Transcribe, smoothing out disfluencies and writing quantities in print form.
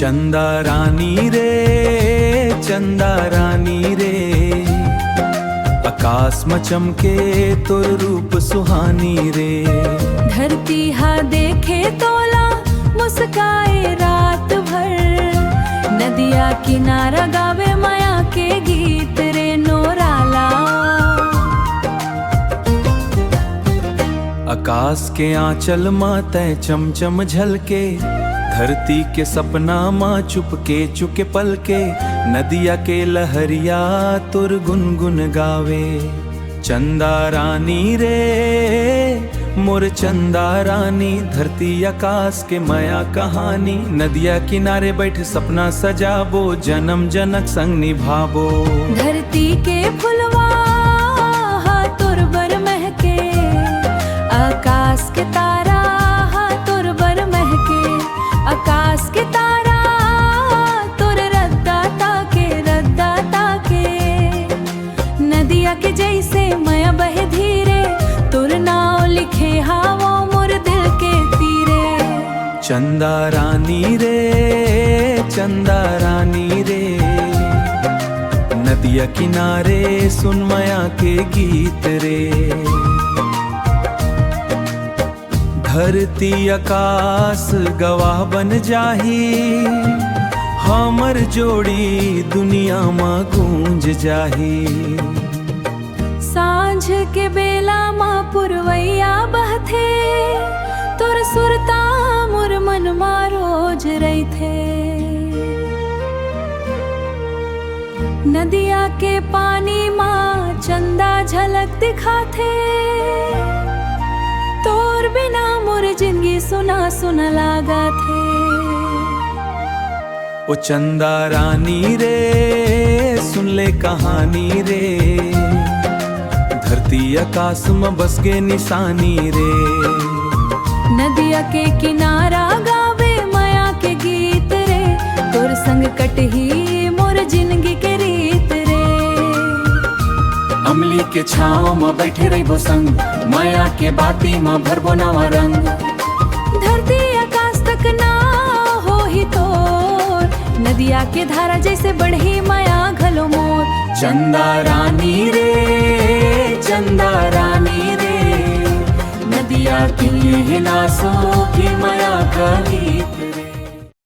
चंदा रानी रे, चंदा रानी रे, आकाश में चमके तोर रूप सुहानी रे। धरती हा देखे तोला मुस्काए रात भर, नदिया किनारा गावे माया के गीत रे नोराला। आकाश के आंचल माँ तय चमचम झलके, धरती के सपना माँ चुपके चुके पलके। नदिया के लहरिया तुर गुनगुन गावे। चंदा रानी रे मोर चंदा रानी, धरती आकाश के माया कहानी। नदिया किनारे बैठ सपना सजाबो, जन्म जनक संग निभाबो। धरती के फुलवा तुर बर महके, आकाश के तारा तुर बर महके। आकाश के तारा तुर रद्दा ताके, नदिया के जैसे माया बहे धीरे, तुर नाव लिखे हावो मोर दिल के तीरे। चंदा रानी रे, चंदा रानी रे, नदिया किनारे सुन माया के गीत रे। धरती आकाश गवाह बन जाही, हमर जोड़ी दुनिया में गूंज जाही। सांझ के बेला माँ पुरवैया बहथे, तुर सुरता मुर मन मा रोज रही थे। नदिया के पानी माँ चंदा झलक दिखाथे, तोर बिना मोर जिंदगी सुना सुना लागा थे। ओ चंदा रानी रे सुन ले कहानी रे, धरती आकाश में बस के निशानी रे। नदिया के किनारा गावे माया के गीत रे, तोर संग कटही मोर जिंदगी के रीत रे। अमली के छाँव में बैठे रहिबो संग, माया के बाती में भरबो नवा रंग। धरती आकाश तक ना हो ही तोर, नदिया के धारा जैसे बढ़ी माया घलो मोर। चंदा रानी रे, चंदा रानी रे, नदिया की नासों की माया कही।